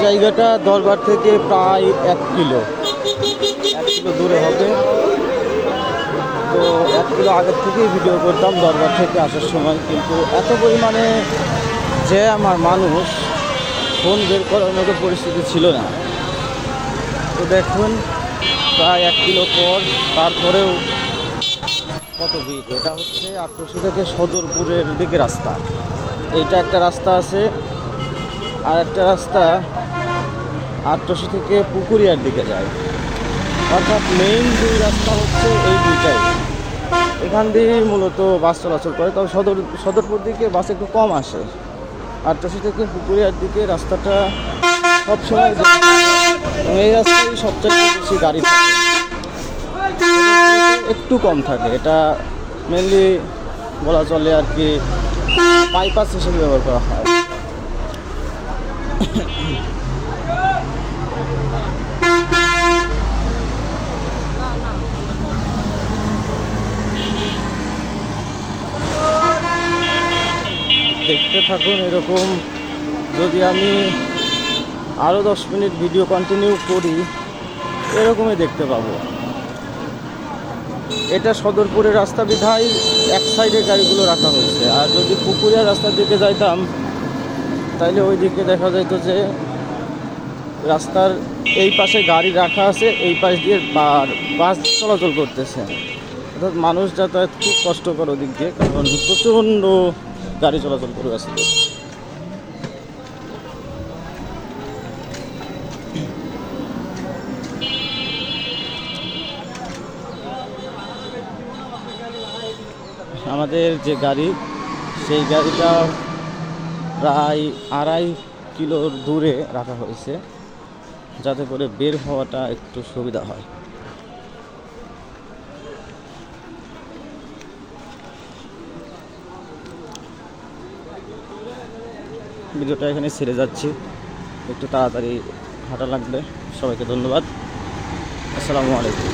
জায়গাটা দরবার থেকে প্রায় 1 কিলো দূরে হবে। তো 1 কিলো আগের থেকেই ভিডিও করতাম দরবার থেকে আসার সময়, কিন্তু এত পরিমাণে যে আমার মানুষ ফোন বের করার মতো পরিস্থিতি ছিল না। তো দেখুন প্রায় 1 কিলো পর, তারপরেও কত ভিড়। এটা হচ্ছে আটরশি থেকে সদরপুরের দিকে রাস্তা। এইটা একটা রাস্তা আছে, আর একটা রাস্তা আটরশি থেকে পুকুরিয়ার দিকে যায়। অর্থাৎ মেইন দুই রাস্তা হচ্ছে এই দুইটাই। এখান দিয়েই মূলত বাস চলাচল করে, তবে সদরপুর দিকে বাস একটু কম আসে। আটরশি থেকে পুকুরিয়ার দিকে রাস্তাটা সবসময়, এই রাস্তায় সবচেয়ে বেশি গাড়ি থাকে, একটু কম থাকে। এটা মেনলি বলা চলে আর কি বাইপাস হিসেবে ব্যবহার করা হয়। দেখতে থাকুন এরকম। যদি আমি আরও 10 মিনিট ভিডিও কন্টিনিউ করি, এরকমই দেখতে পাবো। এটা সদরপুরের রাস্তা বিধায় এক সাইডে গাড়িগুলো রাখা হয়েছে, আর যদি পুকুরিয়া রাস্তার দিকে যাইতাম তাইলে ওই দিকে দেখা যেত যে রাস্তার এই পাশে গাড়ি রাখা আছে, এই পাশ দিয়ে বাস চলাচল করতেছে। অর্থাৎ মানুষ যাতায়াত খুব কষ্টকর ওদিক দিয়ে, কারণ প্রচণ্ড গাড়ি চলাচল করে আসছে। আমাদের যে গাড়ি, সেই গাড়িটা প্রায় 2.5 কিলোর দূরে রাখা হয়েছে, যাতে করে বের হওয়াটা একটু সুবিধা হয়। ভিডিওটা এখানে ছেড়ে যাচ্ছি, একটু তাড়াতাড়ি হাঁটা লাগবে। সবাইকে ধন্যবাদ। আসসালামু আলাইকুম।